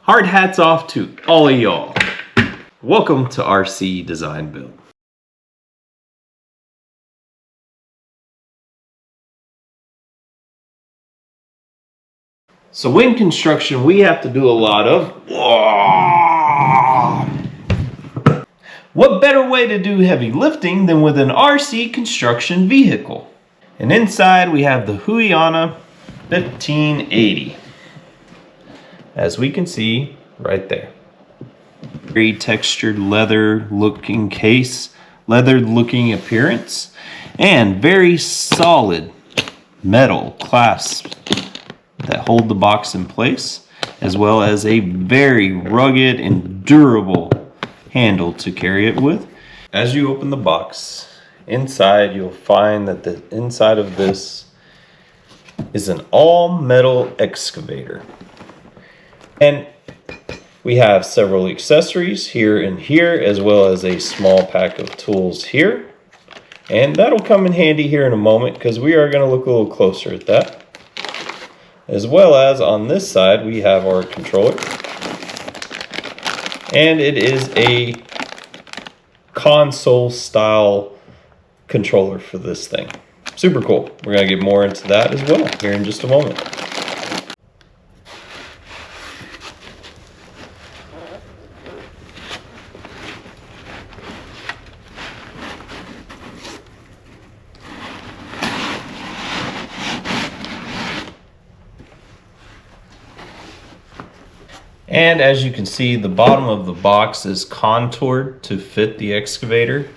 Hard hats off to all of y'all. Welcome to RC Design Build. So in construction, we have to do a lot of... What better way to do heavy lifting than with an RC construction vehicle? And inside we have the Huina 1580. As we can see right there. Very textured leather looking case, leather looking appearance, and very solid metal clasps that hold the box in place, as well as a very rugged and durable handle to carry it with. As you open the box, inside you'll find that the inside of this is an all metal excavator. And we have several accessories here and here, as well as a small pack of tools here. And that'll come in handy here in a moment because we are going to look a little closer at that. As well as on this side, we have our controller. And it is a console style controller for this thing. Super cool. We're going to get more into that as well here in just a moment. And as you can see, the bottom of the box is contoured to fit the excavator.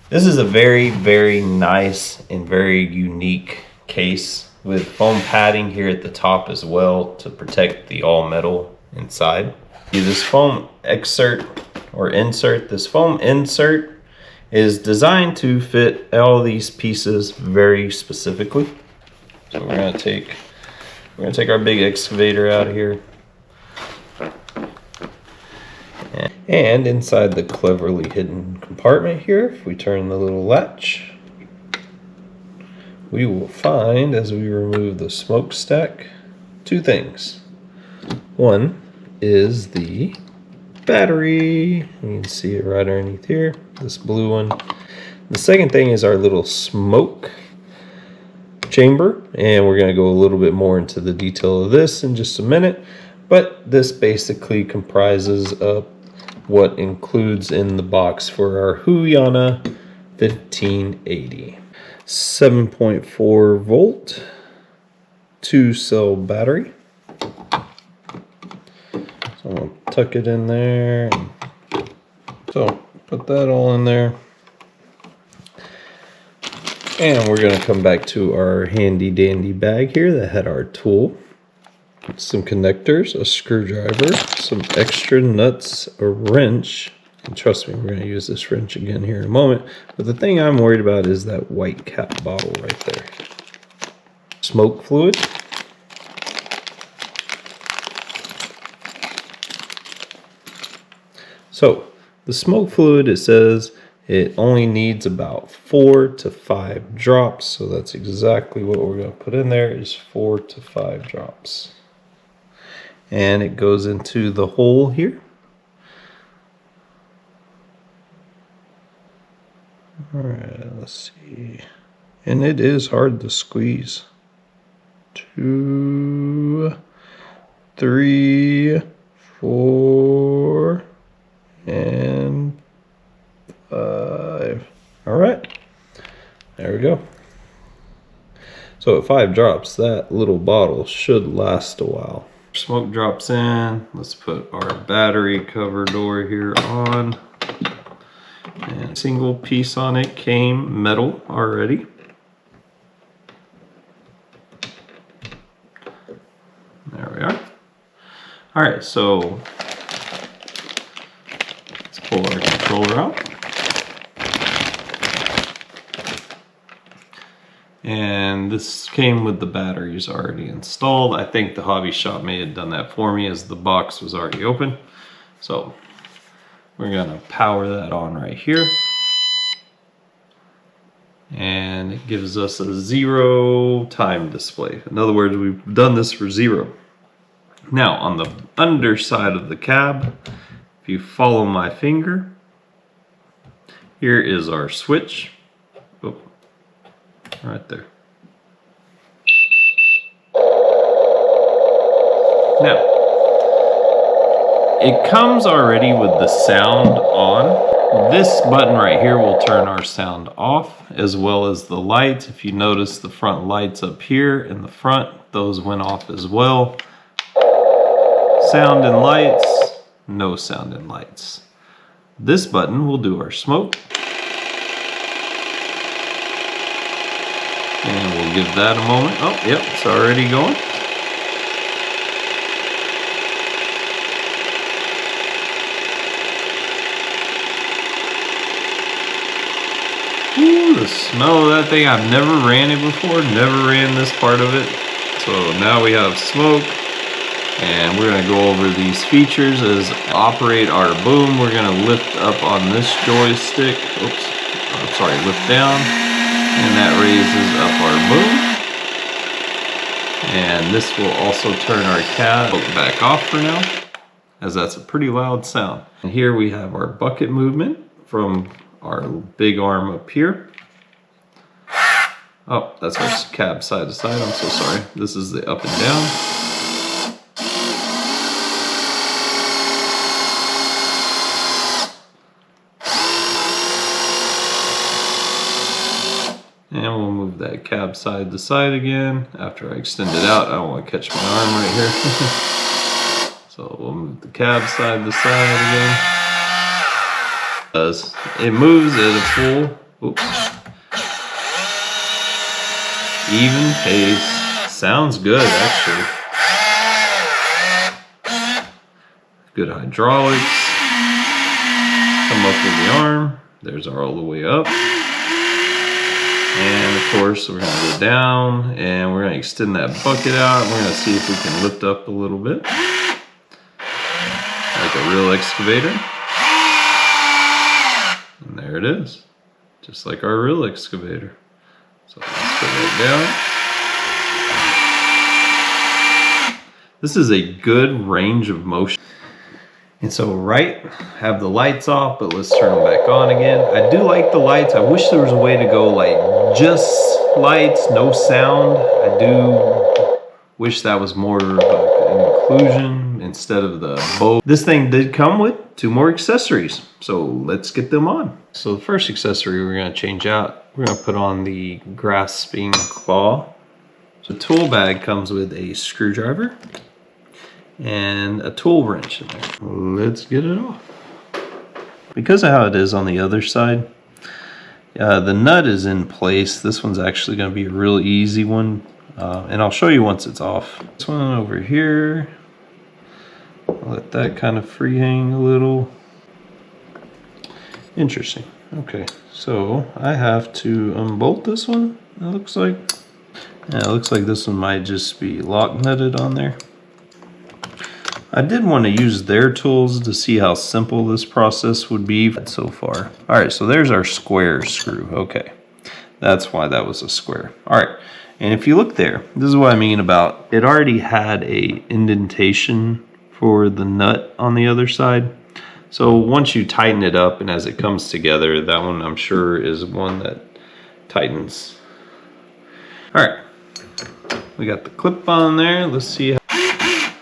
This is a very, very nice and very unique case with foam padding here at the top as well to protect the all metal inside. This foam insert is designed to fit all these pieces very specifically. So we're gonna take our big excavator out of here. And inside the cleverly hidden compartment here, if we turn the little latch, we will find, as we remove the smokestack, two things. One is the battery. You can see it right underneath here, this blue one. The second thing is our little smoke chamber, and we're going to go a little bit more into the detail of this in just a minute. But this basically comprises of what includes in the box for our Huina 1580. 7.4 volt, 2-cell battery. So I'm going to tuck it in there. So put that all in there. And we're going to come back to our handy dandy bag here that had our tool. Some connectors, a screwdriver, some extra nuts, a wrench, and trust me, we're going to use this wrench again here in a moment, but the thing I'm worried about is that white cap bottle right there. Smoke fluid. So, the smoke fluid, it says it only needs about 4 to 5 drops, so that's exactly what we're going to put in there is 4 to 5 drops. And it goes into the hole here. All right, let's see. And it is hard to squeeze. 2, 3, 4, and 5. All right, there we go. So at 5 drops, that little bottle should last a while. Smoke drops in. Let's put our battery cover door here on. And single piece on it came metal already. There we are. All right, so let's pull our controller out. And this came with the batteries already installed. I think the hobby shop may have done that for me as the box was already open. So we're gonna power that on right here. And it gives us a 0 time display. In other words, we've done this for 0. Now on the underside of the cab, if you follow my finger, here is our switch. Oh, right there. Now, it comes already with the sound on. This button right here will turn our sound off, as well as the lights. If you notice the front lights up here in the front, those went off as well. Sound and lights, no sound and lights. This button will do our smoke. And we'll give that a moment. Oh, yep, it's already going. Ooh, the smell of that thing. I've never ran it before, never ran this part of it. So now we have smoke, and we're gonna go over these features as operate our boom. We're gonna lift up on this joystick. Oops, I'm sorry, lift down, and that raises up our boom. And this will also turn our cab back off for now, as that's a pretty loud sound. And here we have our bucket movement from our big arm up here. Oh, that's our cab side to side, I'm so sorry. This is the up and down. And we'll move that cab side to side again. After I extend it out, I don't want to catch my arm right here. So we'll move the cab side to side again. It moves at a full, oops, even pace. Sounds good, actually. Good hydraulics. Come up with the arm. There's our all the way up. And of course, we're gonna go down and we're gonna extend that bucket out. We're gonna see if we can lift up a little bit. Like a real excavator. And there it is, just like our real excavator. So let's put that down. This is a good range of motion. And so have the lights off, but let's turn them back on again. I do like the lights. I wish there was a way to go like just lights, no sound. I do wish that was more of an inclusion instead of the bow. This thing did come with 2 more accessories, so let's get them on. So the first accessory we're gonna change out, we're gonna put on the grasping claw. So the tool bag comes with a screwdriver and a tool wrench in there. Let's get it off. Because of how it is on the other side, the nut is in place. This one's actually gonna be a real easy one. And I'll show you once it's off. This one over here, I'll let that kind of free hang a little. Interesting. Okay, so I have to unbolt this one, it looks like. Yeah, it looks like this one might just be lock nutted on there. I did want to use their tools to see how simple this process would be so far. All right, so there's our square screw. Okay, that's why that was a square. All right. And if you look there, this is what I mean about it already had a indentation for the nut on the other side. So once you tighten it up and as it comes together, that one I'm sure is one that tightens. All right, we got the clip on there. Let's see how I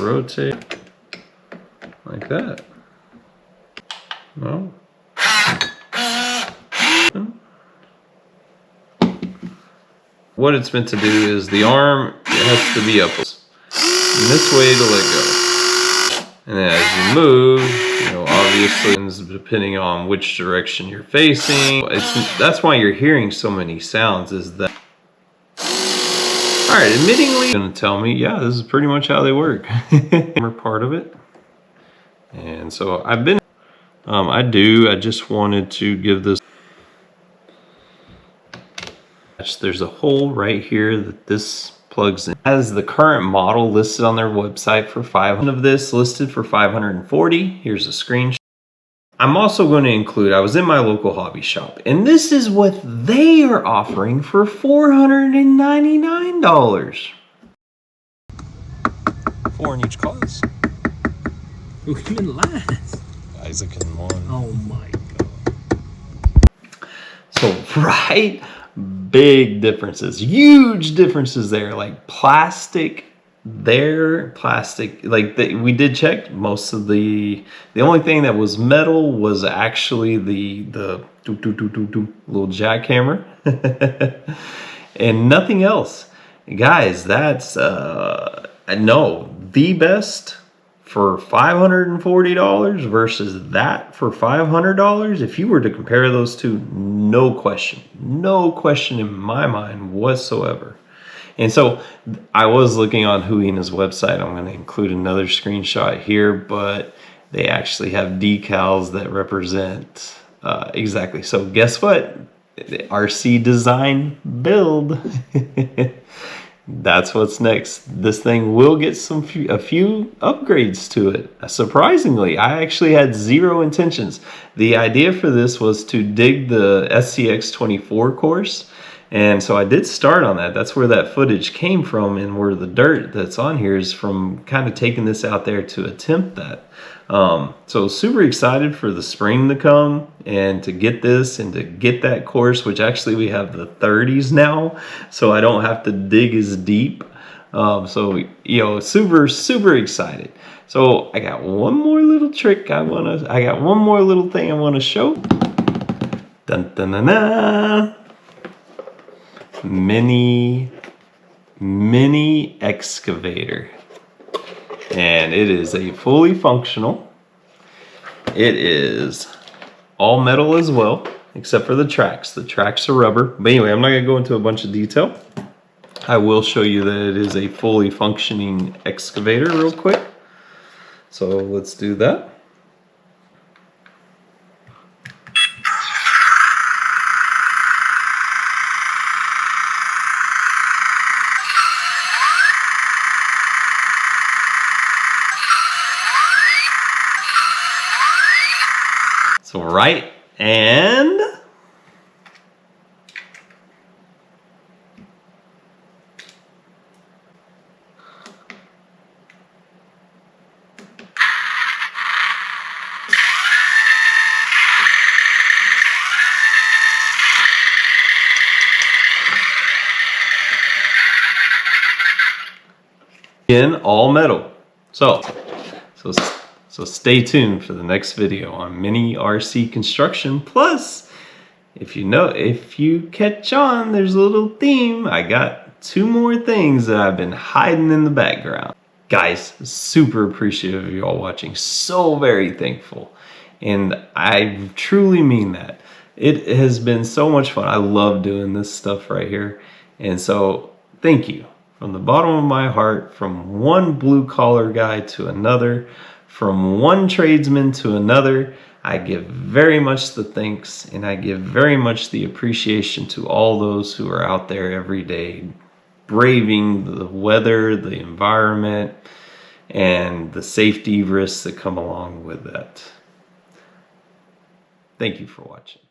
rotate like that. Well. What it's meant to do is the arm, it has to be up in this way to let go. And then as you move, you know, obviously depending on which direction you're facing, that's why you're hearing so many sounds is that. All right, admittingly, you're gonna tell me, yeah, this is pretty much how they work. Part of it. And so I've been, I just wanted to give this. There's a hole right here that this plugs in. As the current model listed on their website for 500 of this listed for 540. Here's a screenshot. I'm also going to include, I was in my local hobby shop and this is what they are offering for $499. 4 in each class. Who came in last? Isaac in 1. Oh my god. So, right? Big differences. Huge differences there. Like plastic there, plastic. Like we did check most of the only thing that was metal was actually the little jackhammer. And nothing else. Guys, that's no, the best for $540 versus that for $500. If you were to compare those two, no question in my mind whatsoever. And so I was looking on Huina's website. I'm going to include another screenshot here, but they actually have decals that represent exactly. So guess what? RC design build. That's what's next. This thing will get a few upgrades to it. Surprisingly, I actually had zero intentions. The idea for this was to dig the SCX-24 course. And so I did start on that. That's where that footage came from, and where the dirt that's on here is from kind of taking this out there to attempt that. So super excited for the spring to come and to get this and to get that course, which actually we have the 30s now, so I don't have to dig as deep. So, you know, super excited. So I got one more little trick I got one more little thing I want to show. Dun dun dun dun. Mini excavator. And it is a fully functional. It is all metal as well, except for the tracks. The tracks are rubber. But anyway, I'm not going to go into a bunch of detail. I will show you that it is a fully functioning excavator real quick. So let's do that. So right, and in all metal. So stay tuned for the next video on mini RC construction. Plus, if you catch on, there's a little theme. I got 2 more things that I've been hiding in the background. Guys, super appreciative of you all watching. So very thankful. And I truly mean that. It has been so much fun. I love doing this stuff right here. And so thank you from the bottom of my heart, from one blue collar guy to another, from one tradesman to another. I give very much the thanks, and I give very much the appreciation to all those who are out there every day braving the weather, the environment, and the safety risks that come along with that. Thank you for watching.